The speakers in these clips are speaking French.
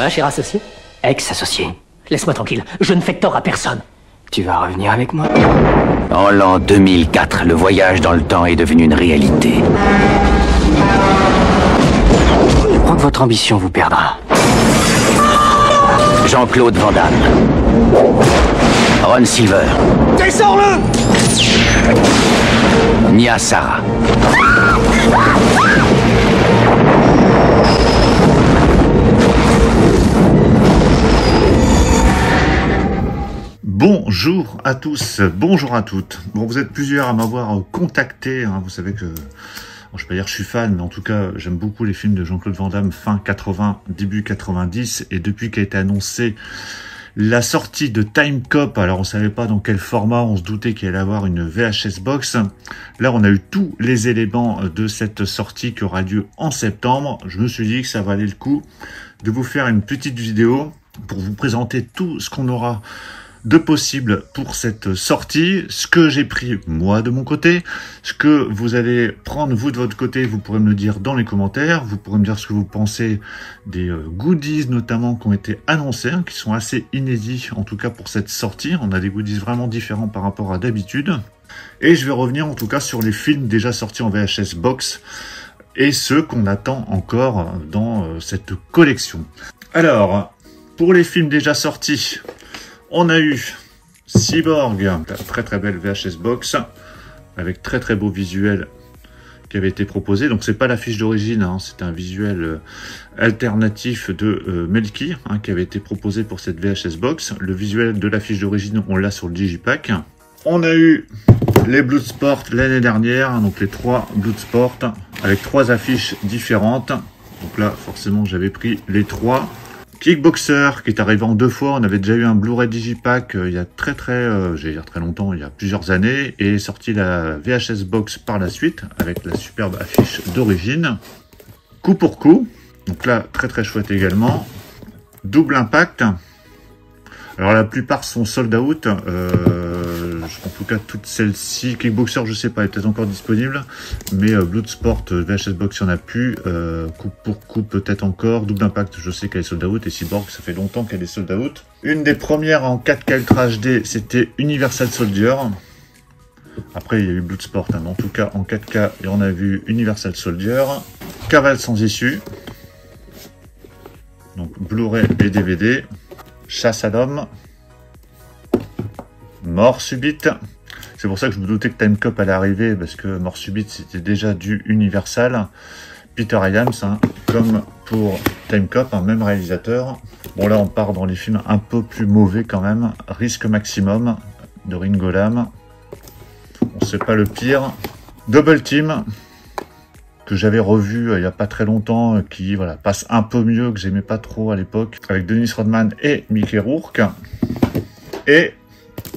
va, cher associé? Ex-associé. Laisse-moi tranquille, je ne fais tort à personne. Tu vas revenir avec moi? En l'an 2004, le voyage dans le temps est devenu une réalité. Je crois que votre ambition vous perdra. Jean-Claude Van Damme. Ron Silver. Descends-le! Nia Sara. Bonjour à tous, bonjour à toutes. Bon, vous êtes plusieurs à m'avoir contacté, hein, vous savez que, bon, je vais pas dire que je suis fan, mais en tout cas, j'aime beaucoup les films de Jean-Claude Van Damme fin 80, début 90, et depuis qu'a été annoncé la sortie de Time Cop, alors on savait pas dans quel format, on se doutait qu'il allait avoir une VHS box. Là, on a eu tous les éléments de cette sortie qui aura lieu en septembre. Je me suis dit que ça valait le coup de vous faire une petite vidéo pour vous présenter tout ce qu'on aura de possible pour cette sortie, ce que j'ai pris moi de mon côté, ce que vous allez prendre vous de votre côté, vous pourrez me le dire dans les commentaires, vous pourrez me dire ce que vous pensez des goodies notamment qui ont été annoncés, hein, qui sont assez inédits en tout cas pour cette sortie. On a des goodies vraiment différents par rapport à d'habitude, et je vais revenir en tout cas sur les films déjà sortis en VHS box et ceux qu'on attend encore dans cette collection. Alors, pour les films déjà sortis, on a eu Cyborg, très très belle VHS box, avec très très beau visuel qui avait été proposé. Donc c'est pas l'affiche d'origine, hein, c'est un visuel alternatif de Melky hein, qui avait été proposé pour cette VHS box. Le visuel de l'affiche d'origine, on l'a sur le Digipack. On a eu les Bloodsport l'année dernière, hein, donc les 3 Bloodsport, avec 3 affiches différentes. Donc là, forcément, j'avais pris les 3. Kickboxer qui est arrivé en 2 fois, on avait déjà eu un Blu-ray Digipack il y a très longtemps, il y a plusieurs années, et est sorti la VHS box par la suite avec la superbe affiche d'origine. Coup pour coup, donc là très très chouette également. Double Impact, alors la plupart sont sold out, en tout cas toutes celles-ci. Kickboxer je sais pas, elle est peut-être encore disponible, mais Bloodsport VHS box il n'y en a plus, coup pour coup peut-être encore. Double Impact je sais qu'elle est sold out, et Cyborg ça fait longtemps qu'elle est sold out. Une des premières en 4K Ultra HD c'était Universal Soldier. Après il y a eu Bloodsport, hein, mais en tout cas en 4K et on a vu Universal Soldier. Cavale sans issue, donc Blu-ray et DVD. Chasse à l'homme, Mort subite. C'est pour ça que je me doutais que Time Cop allait arriver, parce que Mort subite c'était déjà du Universal. Peter Hyams, hein, comme pour Time Cop, hein, même réalisateur. Bon là on part dans les films un peu plus mauvais quand même. Risque maximum de Ringo Lam. On sait pas le pire. Double Team, que j'avais revu il y a pas très longtemps, qui voilà passe un peu mieux, que j'aimais pas trop à l'époque, avec Dennis Rodman et Mickey Rourke. Et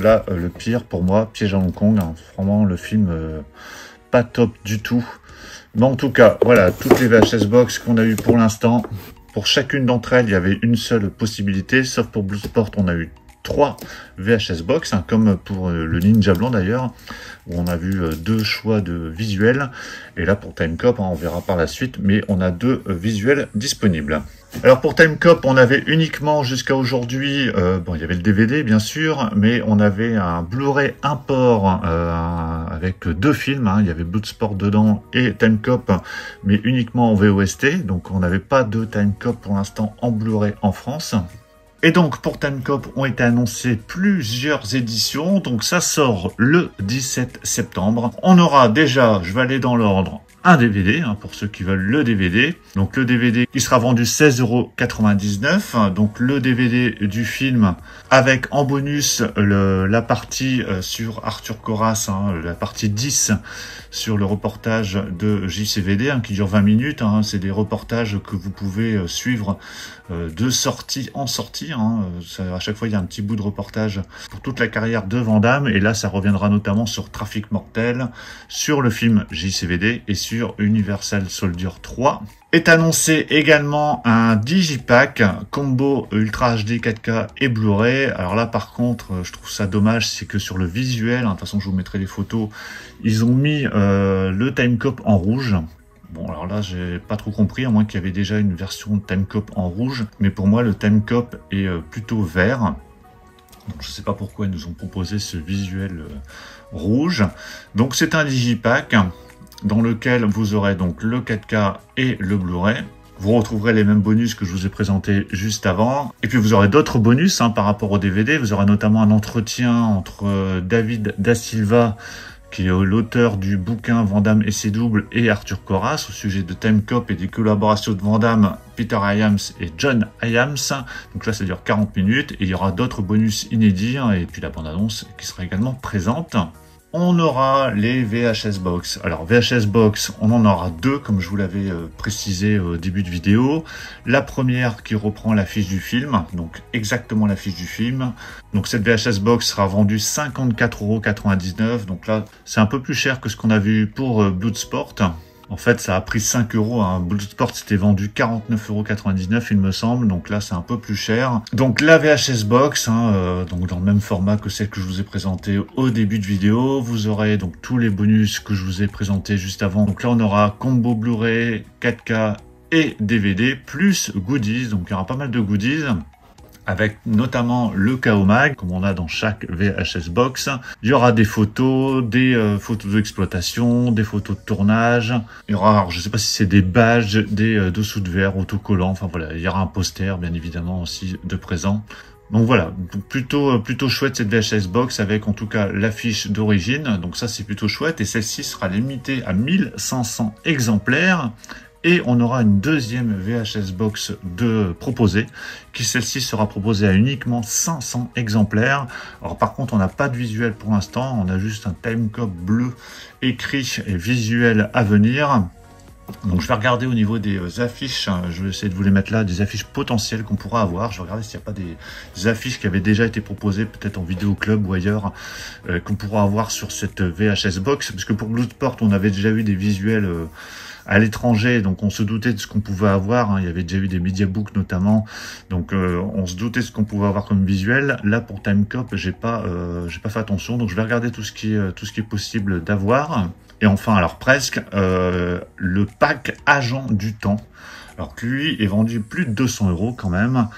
là le pire pour moi, Piège à Hong Kong, hein, vraiment le film pas top du tout. Mais en tout cas voilà, toutes les VHS box qu'on a eu pour l'instant, pour chacune d'entre elles il y avait une seule possibilité, sauf pour Bloodsport on a eu 3 VHS box, hein, comme pour le Ninja Blanc d'ailleurs, où on a vu 2 choix de visuels. Et là pour Time Cop, hein, on verra par la suite, mais on a 2 visuels disponibles. Alors pour Time Cop, on avait uniquement jusqu'à aujourd'hui, bon il y avait le DVD bien sûr, mais on avait un Blu-ray import avec 2 films, hein, il y avait Bloodsport dedans et Time Cop, mais uniquement en VOST, donc on n'avait pas de Time Cop pour l'instant en Blu-ray en France. Et donc, pour Time Cop, ont été annoncées plusieurs éditions. Donc, ça sort le 17 septembre. On aura déjà, je vais aller dans l'ordre, un DVD, hein, pour ceux qui veulent le DVD. Donc, le DVD qui sera vendu 16,99 €. Donc, le DVD du film avec en bonus la partie sur Arthur Coras, hein, la partie 10 sur le reportage de JCVD, hein, qui dure 20 minutes. Hein, c'est des reportages que vous pouvez suivre de sortie en sortie. Hein. À chaque fois, il y a un petit bout de reportage pour toute la carrière de Van Damme. Et là, ça reviendra notamment sur Trafic Mortel, sur le film JCVD et sur Universal Soldier 3. Est annoncé également un Digipack combo Ultra HD 4K et Blu-ray. Alors là, par contre, je trouve ça dommage, c'est que sur le visuel, hein, de toute façon, je vous mettrai les photos, ils ont mis le Time Cop en rouge. Bon, alors là, j'ai pas trop compris, à moins qu'il y avait déjà une version Timecop en rouge. Mais pour moi, le Timecop est plutôt vert. Donc, je sais pas pourquoi ils nous ont proposé ce visuel rouge. Donc, c'est un digipack dans lequel vous aurez donc le 4K et le Blu-ray. Vous retrouverez les mêmes bonus que je vous ai présentés juste avant. Et puis vous aurez d'autres bonus par rapport au DVD. Vous aurez notamment un entretien entre David Da Silva, qui est l'auteur du bouquin Van Damme et ses doubles, et Arthur Corras au sujet de Timecop et des collaborations de Van Damme, Peter Hyams et John Hyams. Donc là, ça dure 40 minutes et il y aura d'autres bonus inédits et puis la bande-annonce qui sera également présente. On aura les VHS Box. Alors VHS Box, on en aura deux comme je vous l'avais précisé au début de vidéo. La première qui reprend la fiche du film, donc exactement la fiche du film. Donc cette VHS Box sera vendue 54,99 €. Donc là, c'est un peu plus cher que ce qu'on a vu pour Bloodsport. En fait, ça a pris 5 €. Bloodsport, c'était vendu 49,99 € il me semble. Donc là, c'est un peu plus cher. Donc la VHS Box, donc dans le même format que celle que je vous ai présentée au début de vidéo. Vous aurez donc tous les bonus que je vous ai présentés juste avant. Donc là, on aura combo Blu-ray, 4K et DVD, plus goodies. Donc il y aura pas mal de goodies, avec notamment le KO Mag, comme on a dans chaque VHS Box. Il y aura des photos d'exploitation, des photos de tournage. Il y aura, alors, je ne sais pas si c'est des badges, des dessous de verre, autocollants. Enfin voilà, il y aura un poster, bien évidemment, aussi de présent. Donc voilà, plutôt chouette cette VHS Box, avec en tout cas l'affiche d'origine. Donc ça, c'est plutôt chouette. Et celle-ci sera limitée à 1500 exemplaires. Et on aura une deuxième VHS Box proposée, qui celle-ci sera proposée à uniquement 500 exemplaires. Alors par contre, on n'a pas de visuel pour l'instant, on a juste un Timecop bleu écrit et visuel à venir. Donc je vais regarder au niveau des affiches, je vais essayer de vous les mettre là, des affiches potentielles qu'on pourra avoir. Je vais regarder s'il n'y a pas des affiches qui avaient déjà été proposées, peut-être en vidéo club ou ailleurs, qu'on pourra avoir sur cette VHS Box. Parce que pour Bloodsport, on avait déjà eu des visuels à l'étranger, donc on se doutait de ce qu'on pouvait avoir. Il y avait déjà eu des mediabooks notamment, donc on se doutait de ce qu'on pouvait avoir comme visuel. Là pour Timecop, j'ai pas fait attention, donc je vais regarder tout ce qui est possible d'avoir. Et enfin, alors presque, le pack Agent du Temps. Alors que lui est vendu plus de 200 € quand même.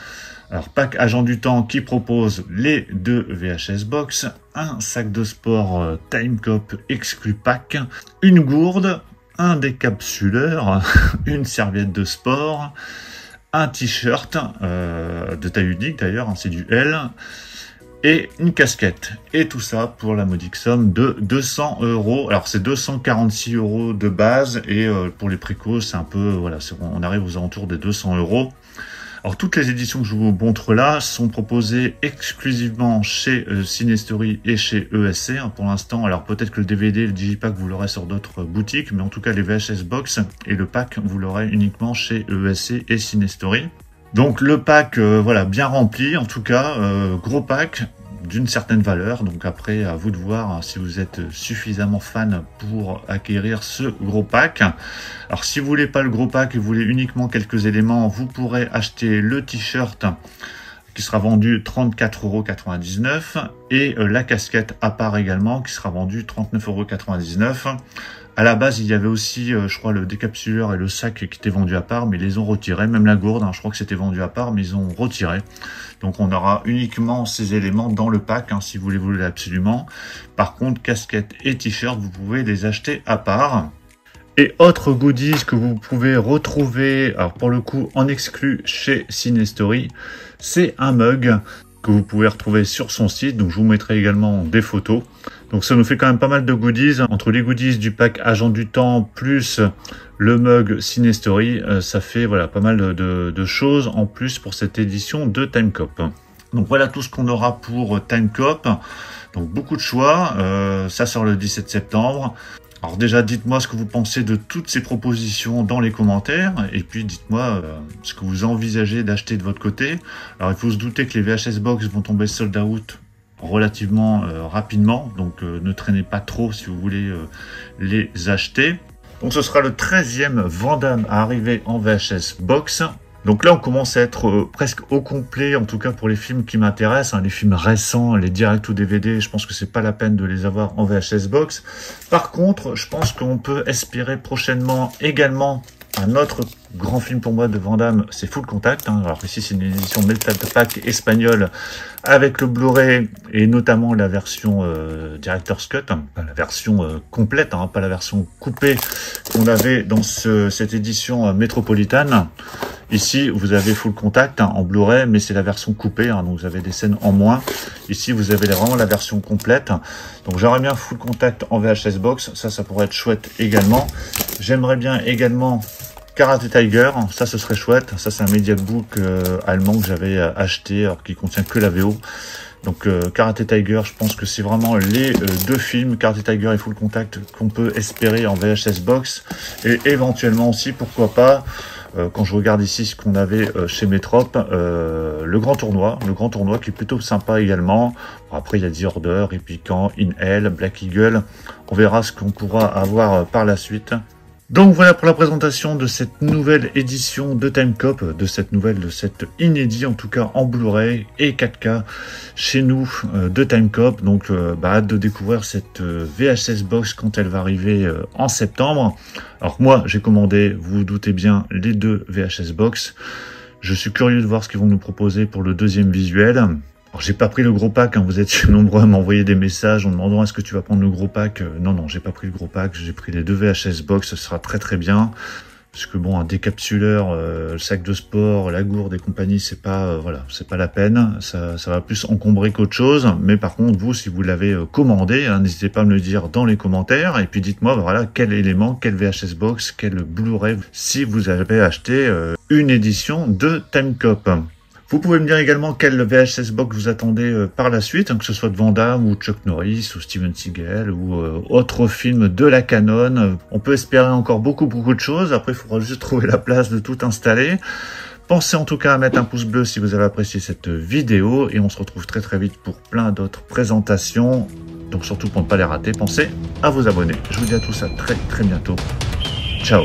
Alors pack Agent du Temps qui propose les deux VHS Box, un sac de sport Timecop exclu pack, une gourde, un décapsuleur, une serviette de sport, un t-shirt de taille unique d'ailleurs, c'est du L, et une casquette. Et tout ça pour la modique somme de 200 €. Alors c'est 246 € de base, et pour les précos, c'est un peu, voilà, on arrive aux alentours des 200 €. Alors toutes les éditions que je vous montre là sont proposées exclusivement chez Cinestory et chez ESC pour l'instant. Alors peut-être que le DVD, le digipack, vous l'aurez sur d'autres boutiques, mais en tout cas les VHS Box et le pack, vous l'aurez uniquement chez ESC et Cinestory. Donc le pack, voilà, bien rempli, en tout cas, gros pack d'une certaine valeur. Donc après, à vous de voir si vous êtes suffisamment fan pour acquérir ce gros pack. Alors si vous voulez pas le gros pack et vous voulez uniquement quelques éléments, vous pourrez acheter le t-shirt qui sera vendu 34,99 € et la casquette à part également qui sera vendue 39,99 €. À la base, il y avait aussi, je crois, le décapsuleur et le sac qui étaient vendus à part, mais ils les ont retirés. Même la gourde, je crois que c'était vendu à part, mais ils ont retiré. Donc on aura uniquement ces éléments dans le pack, si vous les voulez absolument. Par contre, casquette et t-shirt, vous pouvez les acheter à part. Et autres goodies que vous pouvez retrouver, alors pour le coup en exclu chez Cinestory, c'est un mug que vous pouvez retrouver sur son site. Donc je vous mettrai également des photos. Donc ça nous fait quand même pas mal de goodies. Entre les goodies du pack Agent du Temps plus le mug Cinestory, ça fait voilà pas mal de choses en plus pour cette édition de Timecop. Donc voilà tout ce qu'on aura pour Timecop. Donc beaucoup de choix. Ça sort le 17 septembre. Alors déjà, dites-moi ce que vous pensez de toutes ces propositions dans les commentaires, et puis dites-moi ce que vous envisagez d'acheter de votre côté. Alors il faut se douter que les VHS Box vont tomber sold out relativement rapidement, donc ne traînez pas trop si vous voulez les acheter. Donc ce sera le 13e Van Damme à arriver en VHS Box. Donc là, on commence à être presque au complet, en tout cas pour les films qui m'intéressent, hein, les films récents, les directs ou DVD, je pense que c'est pas la peine de les avoir en VHS Box. Par contre, je pense qu'on peut espérer prochainement également un autre grand film pour moi de Van Damme, c'est Full Contact. Hein. Alors ici, c'est une édition Metal Pack espagnole avec le Blu-ray et notamment la version Director's Cut, hein, la version complète, hein, pas la version coupée qu'on avait dans cette édition métropolitaine. Ici, vous avez Full Contact hein, en Blu-ray, mais c'est la version coupée, hein, donc vous avez des scènes en moins. Ici, vous avez vraiment la version complète. Donc j'aimerais bien Full Contact en VHS Box, ça pourrait être chouette également. J'aimerais bien également Karate Tiger, ça ce serait chouette. Ça c'est un mediabook allemand que j'avais acheté, alors qui contient que la VO. Donc Karate Tiger, je pense que c'est vraiment les deux films, Karate Tiger et Full Contact, qu'on peut espérer en VHS Box. Et éventuellement aussi, pourquoi pas, quand je regarde ici ce qu'on avait chez Métrop, le grand tournoi qui est plutôt sympa également. Bon, après il y a The Order, Repliquant, In Hell, Black Eagle. On verra ce qu'on pourra avoir par la suite. Donc voilà pour la présentation de cette nouvelle édition de Time Cop, de cette inédit en tout cas en Blu-ray et 4K chez nous de Time Cop. Donc hâte de découvrir cette VHS Box quand elle va arriver en septembre. Alors moi j'ai commandé, vous vous doutez bien, les deux VHS Box. Je suis curieux de voir ce qu'ils vont nous proposer pour le deuxième visuel. Alors, j'ai pas pris le gros pack, hein, vous êtes nombreux à m'envoyer des messages en demandant est-ce que tu vas prendre le gros pack. Non, j'ai pas pris le gros pack, j'ai pris les deux VHS Box, ce sera très très bien. Parce que bon, un décapsuleur, le sac de sport, la gourde et compagnie, c'est pas c'est pas la peine. Ça va plus encombrer qu'autre chose. Mais par contre, vous, si vous l'avez commandé, hein, n'hésitez pas à me le dire dans les commentaires. Et puis dites-moi, voilà, quel élément, quel VHS Box, quel Blu-ray, si vous avez acheté une édition de Time Cop. Vous pouvez me dire également quel VHS Box vous attendez par la suite, hein, que ce soit de Van Damme ou Chuck Norris ou Steven Seagal ou autre film de la canon. On peut espérer encore beaucoup de choses. Après, il faudra juste trouver la place de tout installer. Pensez en tout cas à mettre un pouce bleu si vous avez apprécié cette vidéo et on se retrouve très très vite pour plein d'autres présentations. Donc surtout pour ne pas les rater, pensez à vous abonner. Je vous dis à tous à très très bientôt. Ciao.